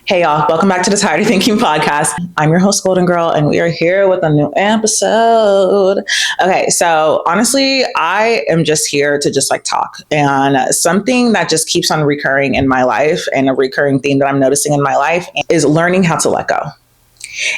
Hey y'all, welcome back to the Tired of Thinking podcast. I'm your host, Golden Girl, and we are here with a new episode. Okay, so honestly, I am just here to just talk. And something that just keeps on recurring in my life and a recurring theme that I'm noticing in my life is learning how to let go.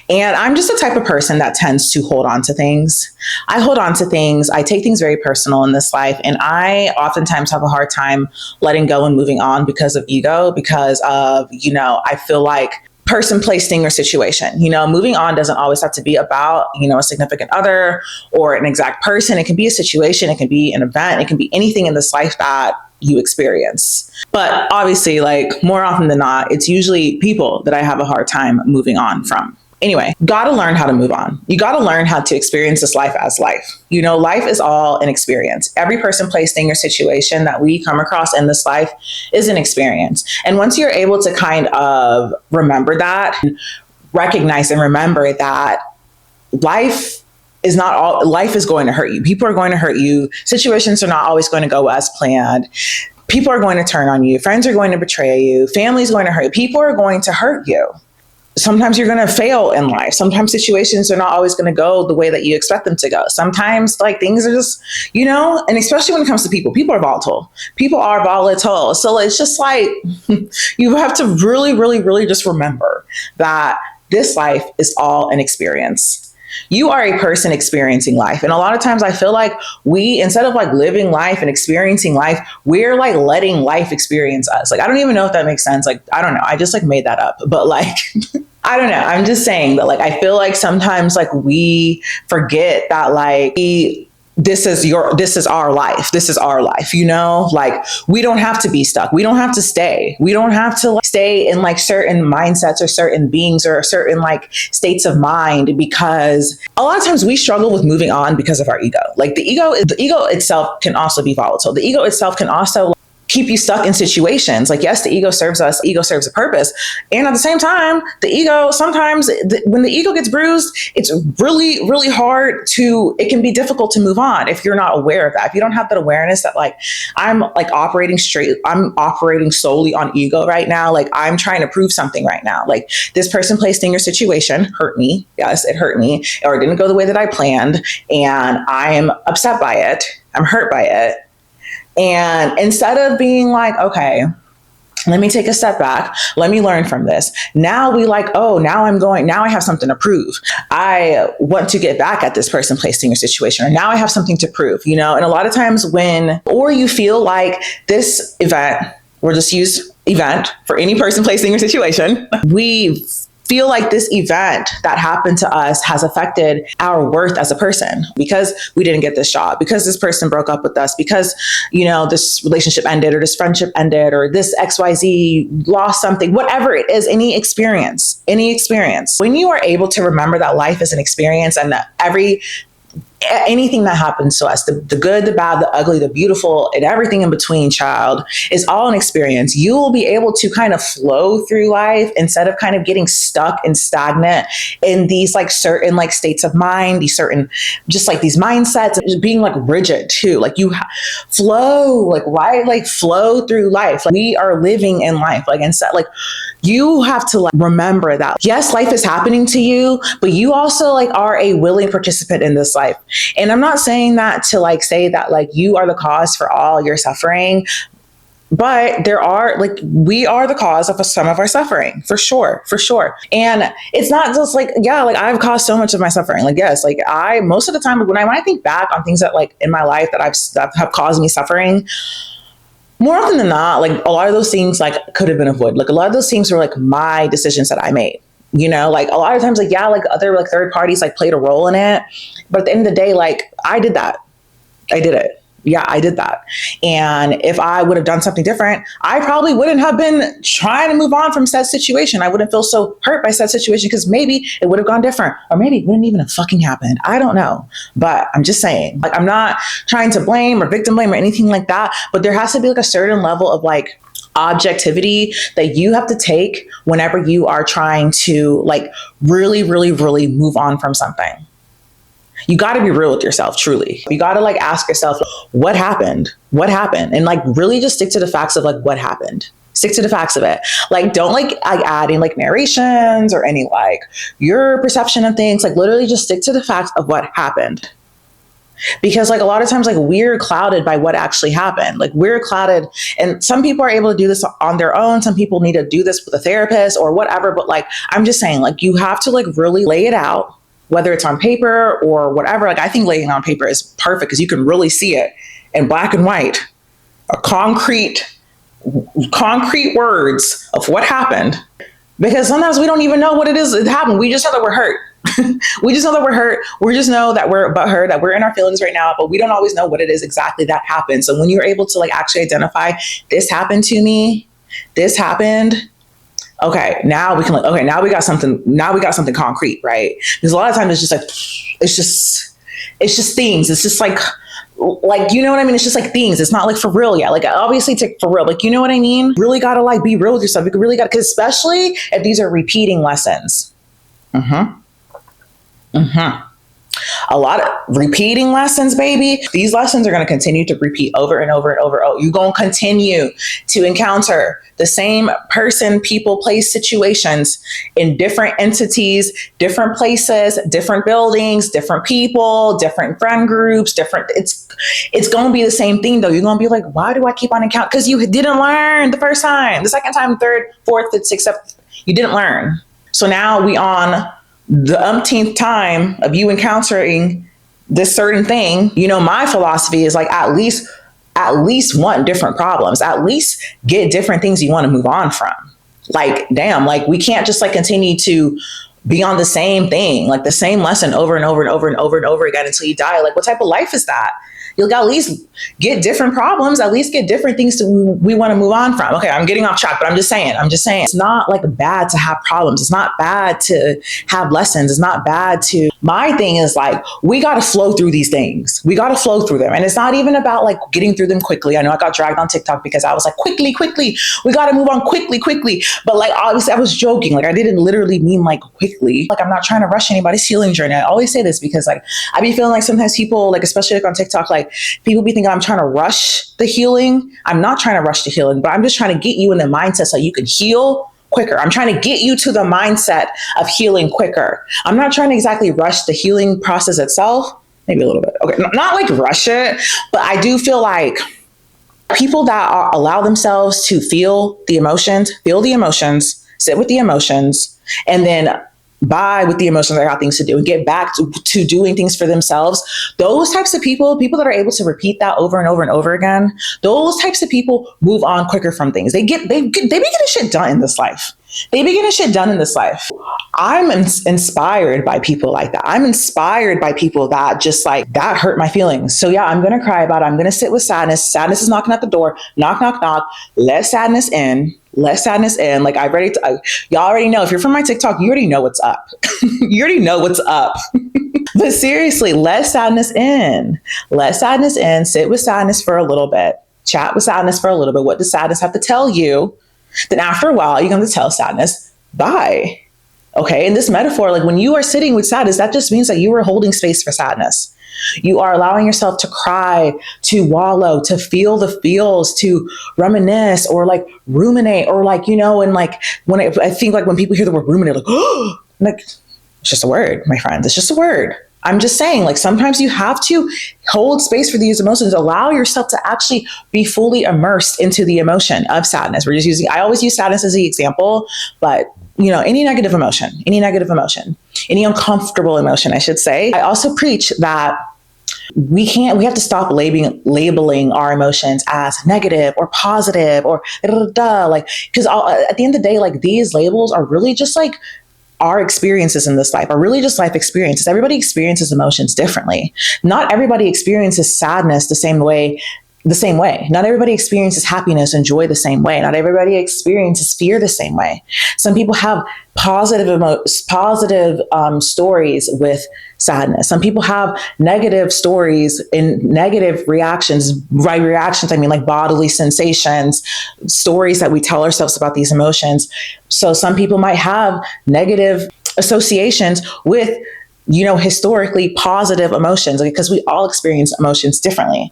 And I'm just the type of person that tends to hold on to things. I hold on to things. I take things very personal in this life. And I oftentimes have a hard time letting go and moving on because of ego, because of, I feel like person, place, thing, or situation. Moving on doesn't always have to be about, a significant other or an exact person. It can be a situation. It can be an event. It can be anything in this life that you experience. But obviously, more often than not, it's usually people that I have a hard time moving on from. Anyway, gotta learn how to move on. You gotta learn how to experience this life as life. Life is all an experience. Every person, place, thing, or situation that we come across in this life is an experience. And once you're able to kind of remember that, recognize and remember that life is going to hurt you. People are going to hurt you. Situations are not always going to go as planned. People are going to turn on you. Friends are going to betray you. Family is going to hurt you. People are going to hurt you. Sometimes you're going to fail in life. Sometimes situations are not always going to go the way that you expect them to go. Sometimes things are just, and especially when it comes to people are volatile. People are volatile. So it's just you have to really, really, really just remember that this life is all an experience. You are a person experiencing life. And a lot of times I feel like we, instead of living life and experiencing life, we're letting life experience us. I don't even know if that makes sense. I don't know. I just made that up. But I don't know. I'm just saying that I feel like sometimes we forget that this is our life. This is our life, we don't have to be stuck. We don't have to stay. We don't have to stay in certain mindsets or certain beings or certain states of mind, because a lot of times we struggle with moving on because of our ego. The ego itself can also be volatile. The ego itself can also keep you stuck in situations. Yes, the ego serves us. Ego serves a purpose. And at the same time, the ego, sometimes when the ego gets bruised, it's really, really hard it can be difficult to move on if you're not aware of that. If you don't have that awareness that I'm operating solely on ego right now. I'm trying to prove something right now. This person, place, thing, or situation hurt me. Yes, it hurt me, or it didn't go the way that I planned. And I am upset by it. I'm hurt by it. And instead of being okay, let me take a step back. Let me learn from this. Now now I have something to prove. I want to get back at this person, place, thing, or situation, or now I have something to prove, and a lot of times or you feel this event, we'll just use event for any person, place, thing, or situation. We feel this event that happened to us has affected our worth as a person, because we didn't get this job, because this person broke up with us, because, this relationship ended, or this friendship ended, or this XYZ lost something, whatever it is, any experience. When you are able to remember that life is an experience, and that anything that happens to us, the good, the bad, the ugly, the beautiful, and everything in between, child, is all an experience. You will be able to kind of flow through life instead of kind of getting stuck and stagnant in these certain states of mind, these certain, just these mindsets, and just being rigid too. Flow, flow through life. We are living in life. Instead, you have to remember that, yes, life is happening to you, but you also are a willing participant in this life. And I'm not saying that to say that you are the cause for all your suffering, but we are the cause of some of our suffering, for sure. And it's not just I've caused so much of my suffering. Yes, I, most of the time when I think back on things that in my life that have caused me suffering, more often than not, a lot of those things could have been avoided. A lot of those things were my decisions that I made. A lot of times, other third parties played a role in it. But at the end of the day, I did that. I did it. Yeah, I did that. And if I would have done something different, I probably wouldn't have been trying to move on from said situation. I wouldn't feel so hurt by said situation, because maybe it would have gone different, or maybe it wouldn't even have fucking happened. I don't know. But I'm just saying, I'm not trying to blame or victim blame or anything like that. But there has to be a certain level of objectivity that you have to take whenever you are trying to really, really, really move on from something. You got to be real with yourself, truly. You got to ask yourself, what happened? And really just stick to the facts of what happened. Stick to the facts of it. Like, don't like add in like narrations or any like your perception of things. Like, literally just stick to the facts of what happened. Because like a lot of times, like we're clouded by what actually happened. Like we're clouded, and some people are able to do this on their own. Some people need to do this with a therapist or whatever. But like, I'm just saying, like you have to like really lay it out, whether it's on paper or whatever. Like I think laying it on paper is perfect because you can really see it in black and white, a concrete words of what happened. Because sometimes we don't even know what it is that happened. We just know that we're hurt. We just know that we're hurt. We just know that we're butthurt, that we're in our feelings right now, but we don't always know what it is exactly that happened. So when you're able to like actually identify, this happened to me, this happened. Okay, now we can like, okay, now we got something concrete, right? Because a lot of times it's just like, it's just things. It's just like, you know what I mean? It's just like things. It's not like for real yet. Like obviously take for real. Like, you know what I mean? Really got to like be real with yourself. You really got to, because especially if these are repeating lessons. A lot of repeating lessons, baby. These lessons are going to continue to repeat over and over and over. Oh, you're going to continue to encounter the same person, people, place, situations in different entities, different places, different buildings, different people, different friend groups, it's going to be the same thing though. You're going to be like, why do I keep on encountering? Because you didn't learn the first time, the second time, third, fourth, fifth, sixth, seventh, you didn't learn. So now we on the umpteenth time of you encountering this certain thing. You know, my philosophy is like, at least want different problems, at least get different things you want to move on from. Like, damn, like we can't just like continue to be on the same thing, like the same lesson over and over and over and over and over again until you die. Like, what type of life is that? You'll at least get different problems, at least get different things we want to move on from. Okay, I'm getting off track, but I'm just saying, it's not like bad to have problems. It's not bad to have lessons. It's not bad to, my thing is like, we got to flow through these things. We got to flow through them. And it's not even about like getting through them quickly. I know I got dragged on TikTok because I was like, quickly, we got to move on quickly. But like, obviously I was joking. Like I didn't literally mean like quickly. Like I'm not trying to rush anybody's healing journey. I always say this because like, I be feeling like sometimes people, like especially like on TikTok, like people be thinking I'm trying to rush the healing. I'm not trying to rush the healing, but I'm just trying to get you in the mindset so you can heal quicker. I'm trying to get you to the mindset of healing quicker. I'm not trying to exactly rush the healing process itself. Maybe a little bit. Okay, not like rush it, but I do feel like people that allow themselves to feel the emotions, sit with the emotions, and then buy with the emotions, I got things to do, and get back to doing things for themselves. Those types of people that are able to repeat that over and over and over again, those types of people move on quicker from things. They be getting shit done in this life. I'm inspired by people like that. I'm inspired by people that just like, that hurt my feelings. So yeah, I'm going to cry about it. I'm going to sit with sadness. Sadness is knocking at the door. Knock, knock, knock. Let sadness in. Like y'all already know, if you're from my TikTok, you already know what's up. But seriously, let sadness in. Sit with sadness for a little bit. Chat with sadness for a little bit. What does sadness have to tell you? Then after a while, you're going to tell sadness, bye. Okay. In this metaphor, like when you are sitting with sadness, that just means that you are holding space for sadness. You are allowing yourself to cry, to wallow, to feel the feels, to reminisce or like ruminate or like, you know, and like I think like when people hear the word ruminate, like, oh, like it's just a word, my friends. It's just a word. I'm just saying, like, sometimes you have to hold space for these emotions, allow yourself to actually be fully immersed into the emotion of sadness. I always use sadness as the example, but you know, any negative emotion, any uncomfortable emotion, I should say. I also preach that we have to stop labeling our emotions as negative or positive or like, because at the end of the day, like these labels are really just like our experiences in this life, are really just life experiences. Everybody experiences emotions differently. Not everybody experiences sadness the same way. Not everybody experiences happiness and joy the same way. Not everybody experiences fear the same way. Some people have positive stories with sadness. Some people have negative stories and negative reactions. By reactions, I mean like bodily sensations, stories that we tell ourselves about these emotions. So some people might have negative associations with, you know, historically positive emotions, because we all experience emotions differently.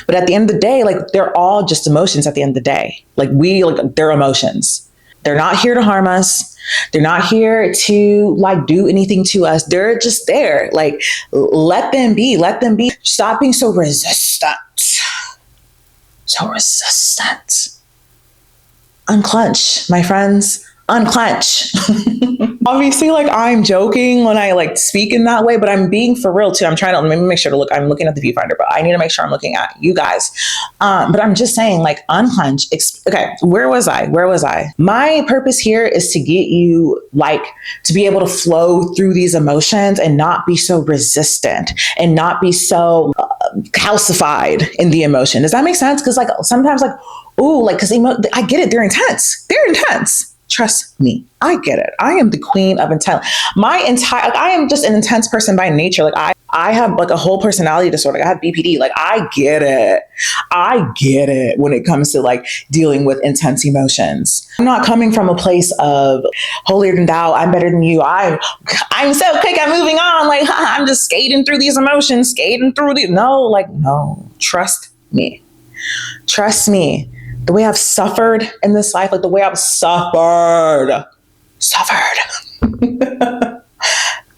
But at the end of the day, like they're all just emotions at the end of the day. They're emotions. They're not here to harm us. They're not here to like do anything to us. They're just there. Like, let them be. Let them be. Stop being so resistant. So resistant. Unclench, my friends. Unclench. Obviously, like I'm joking when I like speak in that way, but I'm being for real too. I'm trying to maybe make sure to look. I'm looking at the viewfinder, but I need to make sure I'm looking at you guys. But I'm just saying, like, unclench. Okay, where was I? My purpose here is to get you like to be able to flow through these emotions and not be so resistant and not be so calcified in the emotion. Does that make sense? Because like sometimes, like, ooh, like because I get it. They're intense. They're intense. Trust me, I get it. I am the queen of intent. I am just an intense person by nature. Like I have like a whole personality disorder. I have BPD. Like I get it. I get it when it comes to like dealing with intense emotions. I'm not coming from a place of holier than thou. I'm better than you. I'm so quick at moving on. Like I'm just skating through these emotions, No, trust me. Trust me. The way I've suffered in this life, like the way I've suffered.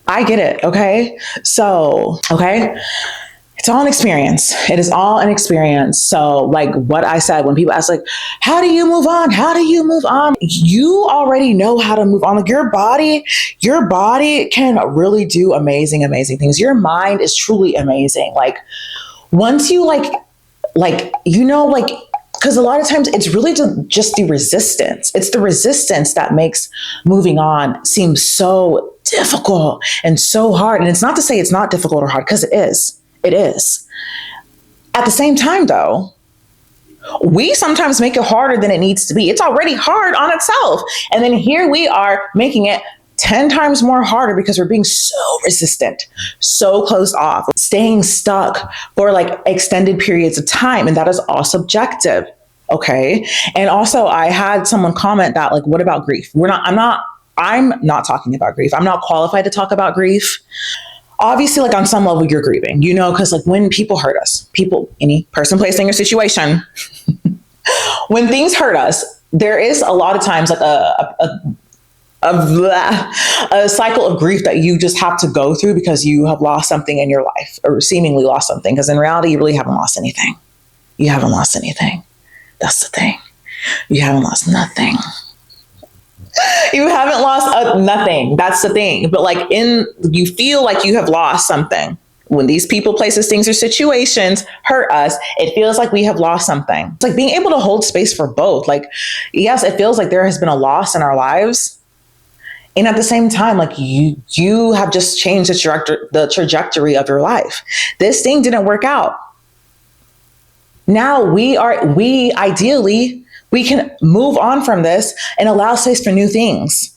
I get it, okay? So, okay? It's all an experience. It is all an experience. So like what I said, when people ask like, how do you move on? How do you move on? You already know how to move on. Like your body can really do amazing, amazing things. Your mind is truly amazing. Like once you because a lot of times it's really just the resistance. It's the resistance that makes moving on seem so difficult and so hard. And it's not to say it's not difficult or hard, because it is. It is. At the same time, though, we sometimes make it harder than it needs to be. It's already hard on itself. And then here we are making it 10 times more harder because we're being so resistant, so closed off, staying stuck for like extended periods of time. And that is all subjective. Okay. And also I had someone comment that like, what about grief? I'm not talking about grief. I'm not qualified to talk about grief. Obviously, like on some level you're grieving, because like when people hurt us, any person, place, thing, or situation, when things hurt us, there is a lot of times like a cycle of grief that you just have to go through because you have lost something in your life or seemingly lost something. Because in reality, you really haven't lost anything. You haven't lost anything. That's the thing. You haven't lost nothing. You haven't lost nothing. That's the thing. But like you feel like you have lost something. When these people, places, things, or situations hurt us, it feels like we have lost something. It's like being able to hold space for both. Like, yes, it feels like there has been a loss in our lives. And at the same time, like you have just changed the trajectory of your life. This thing didn't work out. Now we ideally can move on from this and allow space for new things,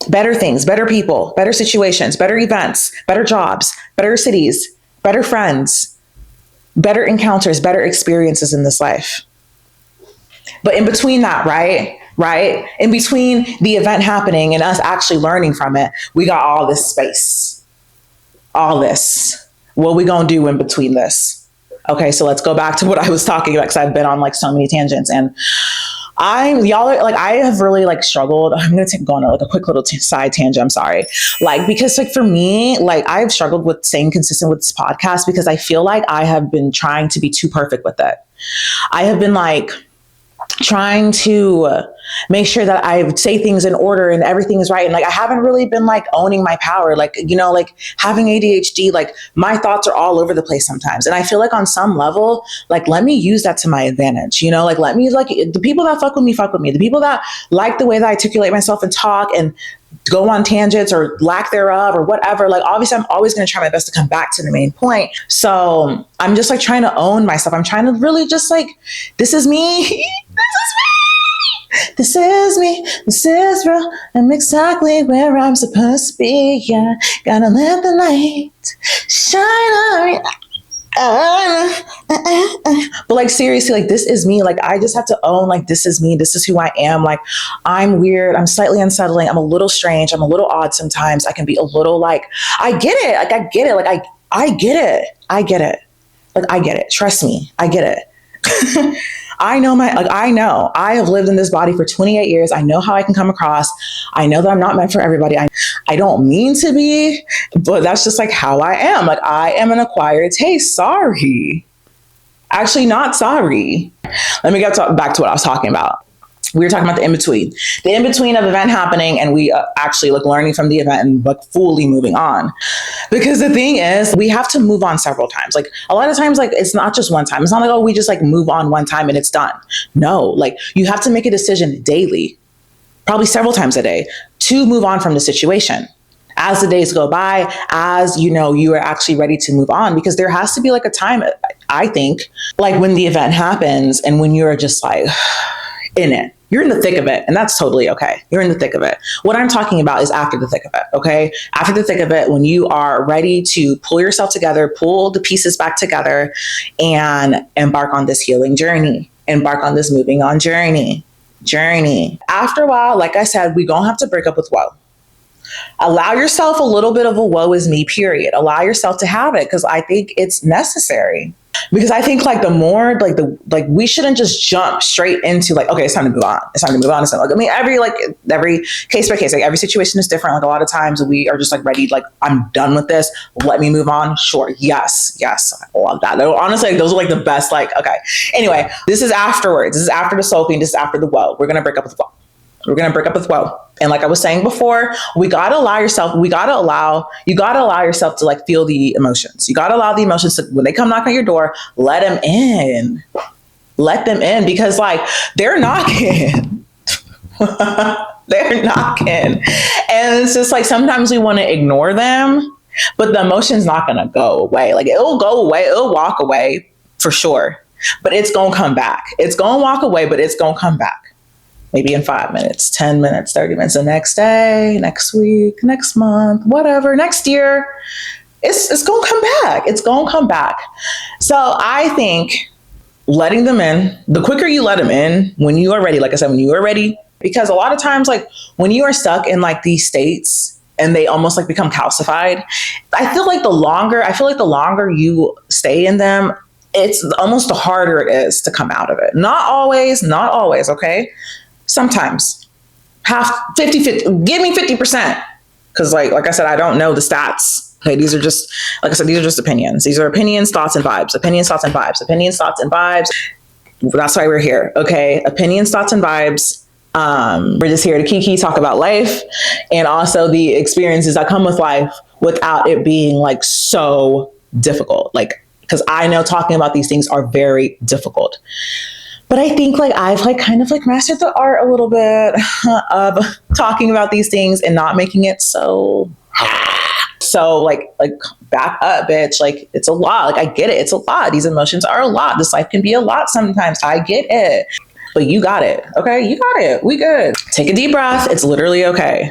better people, better situations, better events, better jobs, better cities, better friends, better encounters, better experiences in this life. But in between that, right? In between the event happening and us actually learning from it, we got all this space, all this. What we gonna do in between this? Okay, so let's go back to what I was talking about because I've been on like so many tangents and I have really like struggled. I'm going to go on like a quick little side tangent. I'm sorry. Like, because like for me, like I've struggled with staying consistent with this podcast because I feel like I have been trying to be too perfect with it. I have been like trying to make sure that I say things in order and everything is right. And like, I haven't really been like owning my power, like, like having ADHD, like my thoughts are all over the place sometimes. And I feel like on some level, like, let me use that to my advantage, like, let me, like the people that fuck with me. The people that like the way that I articulate myself and talk and go on tangents or lack thereof or whatever. Like, obviously I'm always going to try my best to come back to the main point. So I'm just like trying to own myself. I'm trying to really just like, this is me. This is me, this is real, I'm exactly where I'm supposed to be, yeah, gotta let the light shine on me. But like seriously, like this is me, like I just have to own, like this is me, this is who I am, like I'm weird, I'm slightly unsettling, I'm a little strange, I'm a little odd sometimes, I can be a little like, I get it, like I get it, like I get it. Like, I get it. Trust me. I get it. I have lived in this body for 28 years. I know how I can come across. I know that I'm not meant for everybody. I don't mean to be, but that's just like how I am. Like, I am an acquired taste. Sorry. Actually, not sorry. Let me get back to what I was talking about. We were talking about the in-between of event happening, and we actually like learning from the event and like fully moving on. Because the thing is, we have to move on several times. Like, a lot of times, like, it's not just one time. It's not like, oh, we just like move on one time and it's done. No, like, you have to make a decision daily, probably several times a day, to move on from the situation. As the days go by, as you know, you are actually ready to move on, because there has to be like a time, I think, like when the event happens and when you're just like in it. You're in the thick of it, and that's totally okay. You're in the thick of it. What I'm talking about is after the thick of it, okay? After the thick of it, when you are ready to pull yourself together, pull the pieces back together, and embark on this healing journey, embark on this moving on journey. After a while, like I said, we're going to have to break up with woe. Allow yourself a little bit of a woe is me period. Allow yourself to have it, because I think it's necessary. Because I think like the more like we shouldn't just jump straight into like, okay, it's time to move on. It's time to move on. It's not like, I mean, every case by case, like every situation is different. Like a lot of times we are just like ready, like, I'm done with this. Let me move on. Sure. Yes. I love that. Honestly, those are like the best, like, okay. Anyway, this is afterwards. This is after the soaking. This is after the woe. We're going to break up with woe. And like I was saying before, you gotta allow yourself to like feel the emotions. You gotta allow the emotions to, when they come knock on your door, let them in, because like they're knocking. They're knocking. And it's just like, sometimes we want to ignore them, but the emotion's not going to go away. Like, it'll go away. It'll walk away for sure, but it's going to come back. It's going to walk away, but it's going to come back. Maybe in 5 minutes, 10 minutes, 30 minutes, the next day, next week, next month, whatever, next year, it's going to come back. It's going to come back. So I think letting them in, the quicker you let them in, when you are ready, like I said, when you are ready, because a lot of times, like when you are stuck in like these states and they almost like become calcified, I feel like the longer you stay in them, it's almost the harder it is to come out of it. Not always, okay? Sometimes. 50-50, give me 50%. Because like I said, I don't know the stats. Okay, these are just, like I said, these are just opinions. These are opinions, thoughts, and vibes. That's why we're here, okay? Opinions, thoughts, and vibes. We're just here to kiki, talk about life, and also the experiences that come with life without it being like so difficult. Like, because I know talking about these things are very difficult. But I think like I've like kind of like mastered the art a little bit of talking about these things and not making it so like back up, bitch. Like, it's a lot. Like, I get it. It's a lot. These emotions are a lot. This life can be a lot sometimes. I get it. But you got it. Okay? You got it. We good. Take a deep breath. It's literally okay.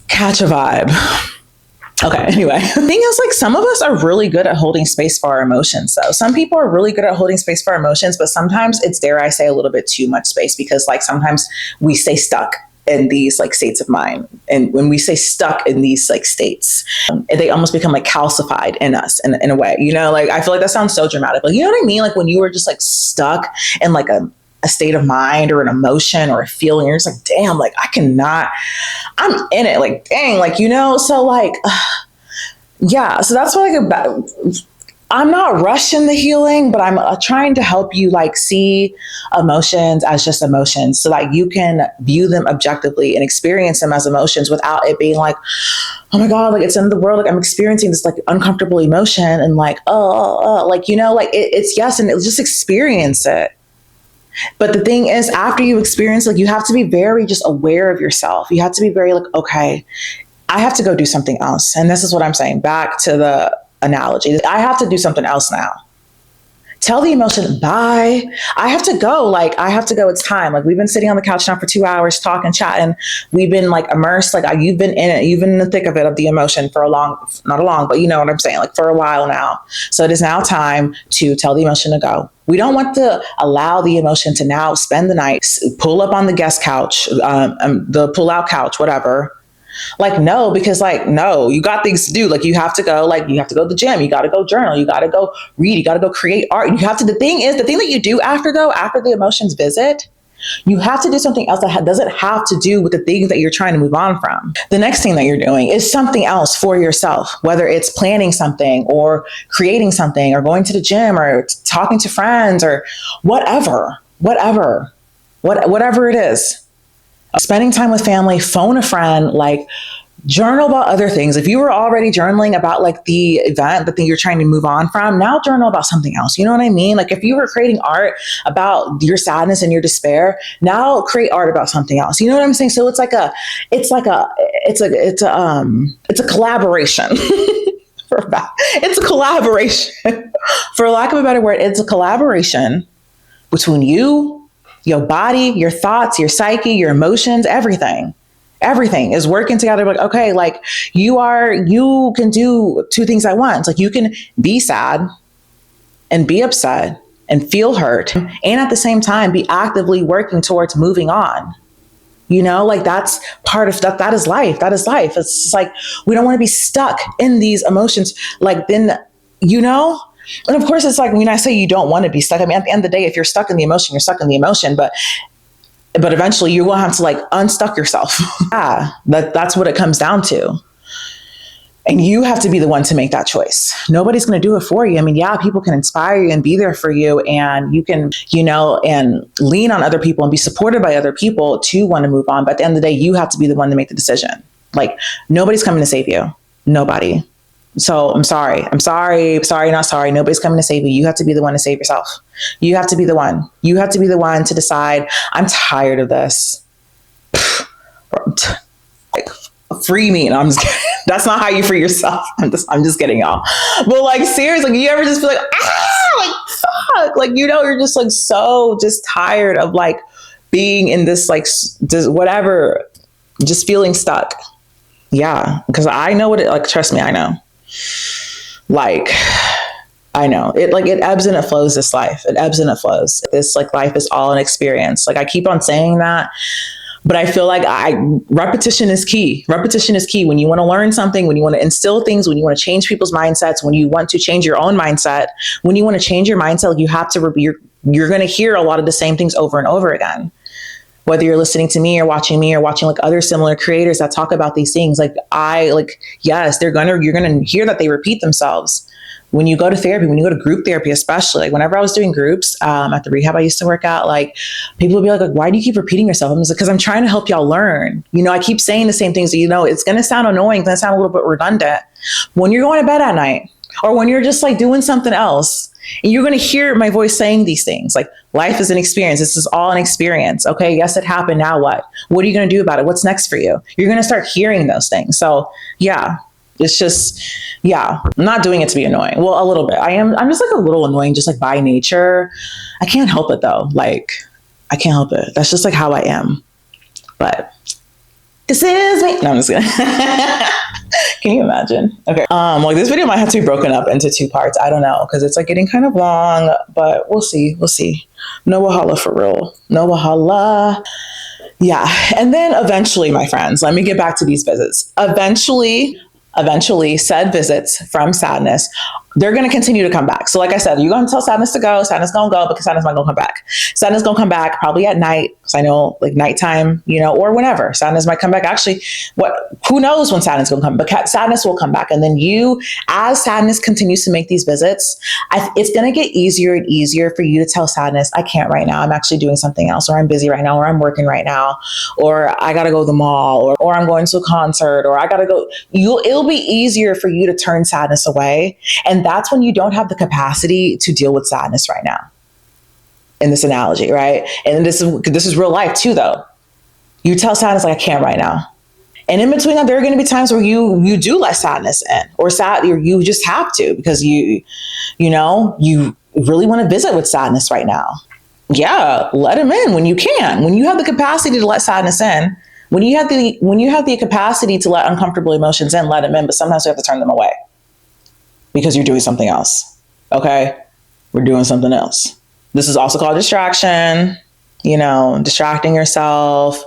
Catch a vibe. Okay, anyway, the thing is, like, some of us are really good at holding space for our emotions, though. Some people are really good at holding space for our emotions, but sometimes it's, dare I say, a little bit too much space, because, like, sometimes we stay stuck in these, like, states of mind. And when we stay stuck in these, like, states, they almost become, like, calcified in us in a way, you know? Like, I feel like that sounds so dramatic. Like, you know what I mean? Like, when you were just, like, stuck in, like, a state of mind or an emotion or a feeling, you're just like, damn, like I'm in it, like, dang, like, you know, so like, yeah, so that's what I'm not rushing the healing, but I'm trying to help you like see emotions as just emotions so that you can view them objectively and experience them as emotions without it being like, oh my God, like it's in the world, like I'm experiencing this like uncomfortable emotion and like, like, you know, like it's yes, and just experience it. But the thing is, after you experience, like, you have to be very just aware of yourself. You have to be very like, okay, I have to go do something else. And this is what I'm saying. Back to the analogy. I have to do something else now. Tell the emotion, bye. I have to go. Like, I have to go. It's time. Like, we've been sitting on the couch now for 2 hours, talking, chatting. We've been like immersed. Like, you've been in it. You've been in the thick of it, of the emotion for not a long, but you know what I'm saying? Like, for a while now. So it is now time to tell the emotion to go. We don't want to allow the emotion to now spend the night, pull up on the guest couch, the pull-out couch, whatever, Like, no, because like, no, you got things to do. Like you have to go, to the gym. You got to go journal. You got to go read. You got to go create art. You have to, the thing that you do after the emotions visit, you have to do something else that doesn't have to do with the things that you're trying to move on from. The next thing that you're doing is something else for yourself, whether it's planning something or creating something or going to the gym or talking to friends or whatever it is. Spending time with family, phone a friend, like journal about other things. If you were already journaling about like the event, the thing you're trying to move on from, now journal about something else. You know what I mean? Like if you were creating art about your sadness and your despair, now create art about something else. You know what I'm saying? So it's a collaboration. It's a collaboration. For lack of a better word, it's a collaboration between you, your body, your thoughts, your psyche, your emotions, everything is working together. Like, okay, like you can do two things at once. Like you can be sad and be upset and feel hurt. And at the same time, be actively working towards moving on. You know, like that's part of that. That is life. It's just like, we don't want to be stuck in these emotions. Like then, you know, and of course it's like, when I say you don't want to be stuck, I mean, at the end of the day, if you're stuck in the emotion, you're stuck in the emotion, but eventually you will have to like unstuck yourself. Yeah, that's what it comes down to. And you have to be the one to make that choice. Nobody's going to do it for you. I mean, yeah, people can inspire you and be there for you. And you can, you know, and lean on other people and be supported by other people to want to move on. But at the end of the day, you have to be the one to make the decision. Like nobody's coming to save you. Nobody. So I'm sorry, not sorry. Nobody's coming to save you. You have to be the one to save yourself. You have to be the one. You have to be the one to decide, I'm tired of this. Like, free me. And I'm just kidding. That's not how you free yourself. I'm just kidding, y'all. But like, seriously, you ever just feel like, like, fuck. Like, you know, you're just like, so just tired of like being in this, like, just whatever, just feeling stuck. Yeah. Because I know what it, like, trust me, I know. Like, I know it, like, it ebbs and it flows, this life. It ebbs and it flows. This like life is all an experience. Like I keep on saying that, but I feel like repetition is key. Repetition is key. When you want to learn something, when you want to instill things, when you want to change people's mindsets, when you want to change your own mindset, when you want to change your mindset, like you have to, you're going to hear a lot of the same things over and over again. Whether you're listening to me or watching like other similar creators that talk about these things, yes, you're going to hear that they repeat themselves. When you go to therapy, when you go to group therapy, especially, like whenever I was doing groups at the rehab I used to work at, like people would be like, why do you keep repeating yourself? I'm just like, because I'm trying to help y'all learn. You know, I keep saying the same things. You know, it's going to sound annoying. It's going to sound a little bit redundant. When you're going to bed at night or when you're just like doing something else, and you're going to hear my voice saying these things, like life is an experience. This is all an experience. Okay. Yes, it happened. Now what? What are you going to do about it? What's next for you? You're going to start hearing those things. So yeah, it's just, yeah, I'm not doing it to be annoying. Well, a little bit. I'm just like a little annoying, just like by nature. I can't help it though. Like I can't help it. That's just like how I am. But this is me. No, I'm just kidding. Can you imagine? Okay. Like this video might have to be broken up into 2 parts. I don't know, because it's like getting kind of long, but we'll see. No wahala for real. No wahala. Yeah. And then eventually, my friends, let me get back to these visits. Eventually said visits from sadness, they're going to continue to come back. So like I said, you're going to tell sadness to go, sadness going to go, because sadness not going to come back. Sadness going to come back probably at night, because I know like nighttime, you know, or whenever. Sadness might come back. Actually, who knows when sadness going to come, but sadness will come back. And then as sadness continues to make these visits, it's going to get easier and easier for you to tell sadness, I can't right now. I'm actually doing something else, or I'm busy right now, or I'm working right now, or I got to go to the mall, or I'm going to a concert, or I got to go. It'll be easier for you to turn sadness away. And that's when you don't have the capacity to deal with sadness right now. In this analogy, right? And this is real life too, though. You tell sadness like, I can't right now. And in between that, there are going to be times where you do let sadness in, or you just have to, because you really want to visit with sadness right now. Yeah, let him in when you can. When you have the capacity to let sadness in, when you have the capacity to let uncomfortable emotions in, let them in. But sometimes we have to turn them away, because you're doing something else. Okay? We're doing something else. This is also called distraction, distracting yourself,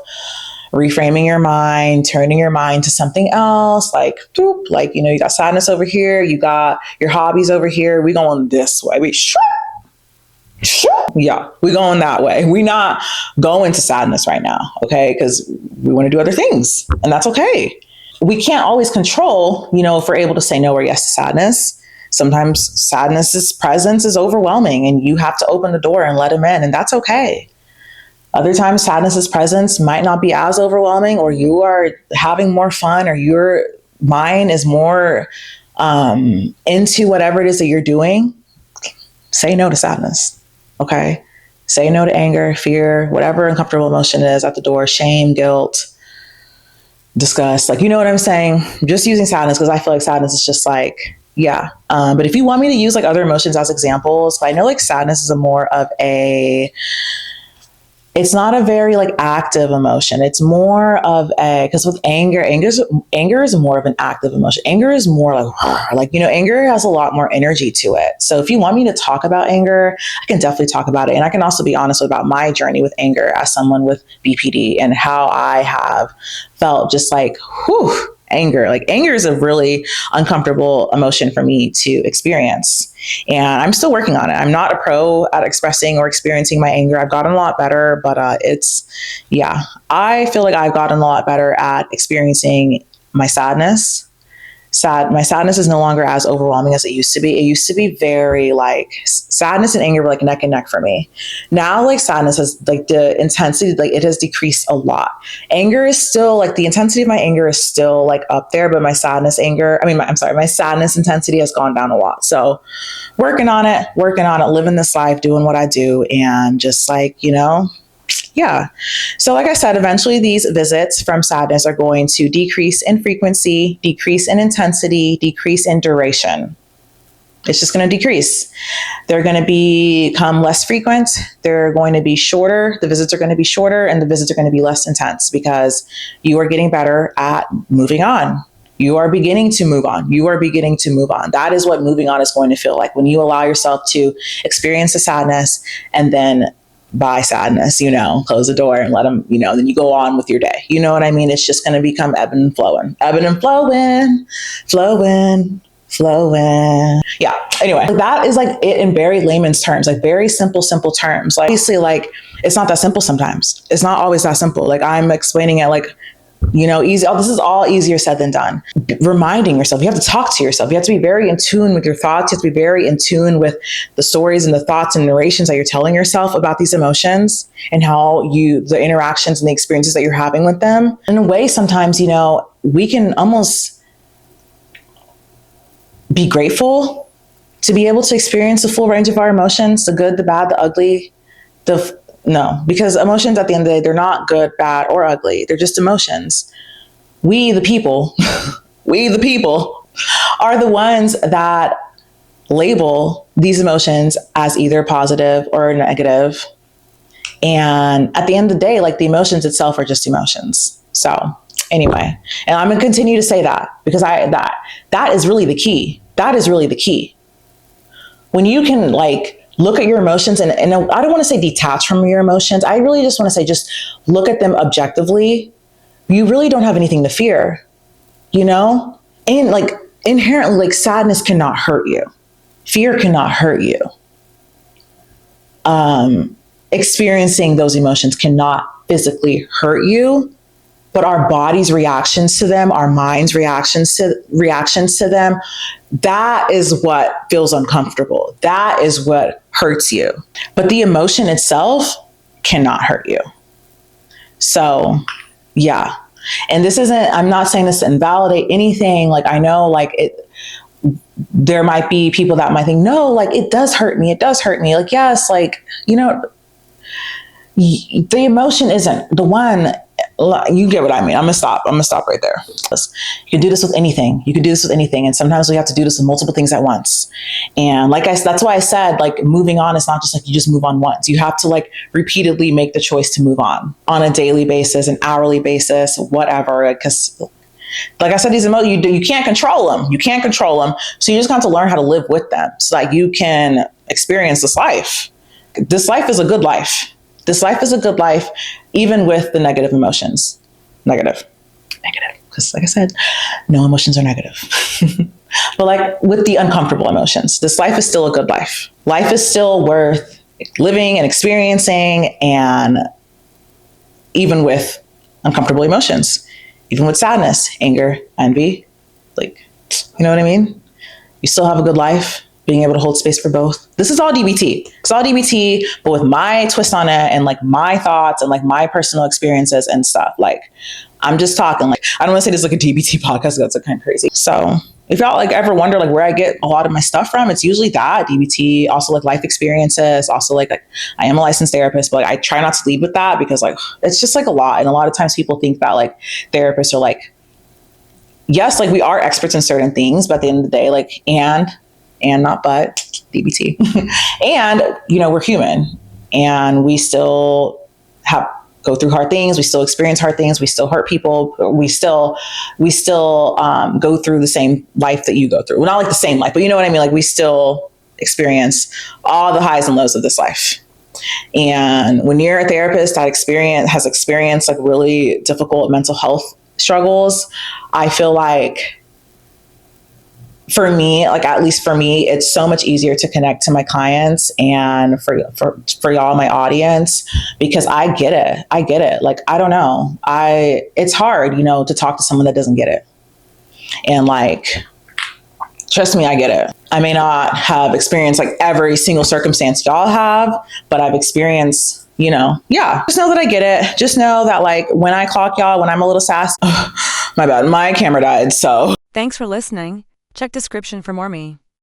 reframing your mind, turning your mind to something else, like, boop, like, you got sadness over here, you got your hobbies over here, we going this way. Yeah, we going that way. We not going to sadness right now, okay? Because we want to do other things, and that's okay. We can't always control, if we're able to say no or yes to sadness. Sometimes sadness's presence is overwhelming, and you have to open the door and let him in, and that's okay. Other times, sadness's presence might not be as overwhelming, or you are having more fun, or your mind is more into whatever it is that you're doing. Say no to sadness. Okay. Say no to anger, fear, whatever uncomfortable emotion is at the door, shame, guilt, disgust. Like, you know what I'm saying? I'm just using sadness because I feel like sadness is just like, yeah. But if you want me to use like other emotions as examples, I know like sadness is a more of it's not a very like active emotion. It's more of because with anger is more of an active emotion. Anger is more like, anger has a lot more energy to it. So if you want me to talk about anger, I can definitely talk about it. And I can also be honest about my journey with anger as someone with BPD and how I have felt just like, anger. Like anger is a really uncomfortable emotion for me to experience. And I'm still working on it. I'm not a pro at expressing or experiencing my anger. I've gotten a lot better, but I feel like I've gotten a lot better at experiencing my sadness. My sadness is no longer as overwhelming as it used to be. It used to be very like sadness and anger were like neck and neck for me. Now like sadness has like the intensity, like it has decreased a lot. Anger is still like the intensity of my anger is still like up there, but my sadness intensity has gone down a lot. So working on it, living this life, doing what I do, and just like, yeah. So like I said, eventually these visits from sadness are going to decrease in frequency, decrease in intensity, decrease in duration. It's just going to decrease. They're going to become less frequent. They're going to be shorter. The visits are going to be shorter, and the visits are going to be less intense because you are getting better at moving on. You are beginning to move on. That is what moving on is going to feel like when you allow yourself to experience the sadness and then by sadness, close the door and let them, then you go on with your day. You know what I mean? It's just going to become ebb and flowing. Yeah. Anyway, that is like it in very layman's terms, like very simple terms. Like obviously, like it's not that simple sometimes. It's not always that simple. Like I'm explaining it like, easy. Oh, this is all easier said than done. Reminding yourself, you have to talk to yourself. You have to be very in tune with your thoughts. You have to be very in tune with the stories and the thoughts and narrations that you're telling yourself about these emotions and how the interactions and the experiences that you're having with them. In a way, sometimes, we can almost be grateful to be able to experience the full range of our emotions, the good, the bad, the ugly, No, because emotions at the end of the day, they're not good, bad, or ugly. They're just emotions. We, the people, are the ones that label these emotions as either positive or negative. And at the end of the day, like the emotions itself are just emotions. So anyway, and I'm going to continue to say that because that is really the key. That is really the key. When you can like look at your emotions and I don't want to say detach from your emotions. I really just want to say, just look at them objectively. You really don't have anything to fear, and like inherently, like sadness cannot hurt you. Fear cannot hurt you. Experiencing those emotions cannot physically hurt you, but our body's reactions to them, our mind's reactions to them, that is what feels uncomfortable. That is what hurts you. But the emotion itself cannot hurt you. So, yeah. And I'm not saying this to invalidate anything. Like, I know, like, there might be people that might think, no, like, it does hurt me. Like, yes, like, the emotion isn't the one. You get what I mean. I'm gonna stop right there. You can do this with anything. And sometimes we have to do this with multiple things at once. And that's why I said, like, moving on is not just like you just move on once. You have to like repeatedly make the choice to move on a daily basis, an hourly basis, whatever. Because like I said, these emotions, you can't control them. So you just have to learn how to live with them so that you can experience this life. This life is a good life. Even with the negative emotions. Negative. Because like I said, no emotions are negative. But like with the uncomfortable emotions, this life is still a good life. Life is still worth living and experiencing, and even with uncomfortable emotions, even with sadness, anger, envy, like, you know what I mean? You still have a good life, being able to hold space for both. This is all DBT. It's all DBT, but with my twist on it and like my thoughts and like my personal experiences and stuff. Like, I'm just talking, like, I don't want to say this is like a DBT podcast, that's like kind of crazy. So if y'all like ever wonder like where I get a lot of my stuff from, it's usually that DBT, also like life experiences, also like I am a licensed therapist, but like, I try not to lead with that because like it's just like a lot. And a lot of times people think that like therapists are like, yes, like we are experts in certain things, but at the end of the day, like, and not but DBT. And, you know, we're human and we still go through hard things. We still experience hard things. We still hurt people. We still go through the same life that you go through. Well, not like the same life, but you know what I mean? Like we still experience all the highs and lows of this life. And when you're a therapist that has experienced like really difficult mental health struggles, I feel like for me, like at least for me, it's so much easier to connect to my clients and for y'all, my audience, because I get it. Like, I don't know. It's hard, you know, to talk to someone that doesn't get it. And like, trust me, I get it. I may not have experienced like every single circumstance y'all have, but I've experienced, you know, yeah, just know that I get it. Just know that like when I clock y'all, when I'm a little sassy, my bad, my camera died. So thanks for listening. Check description for more me.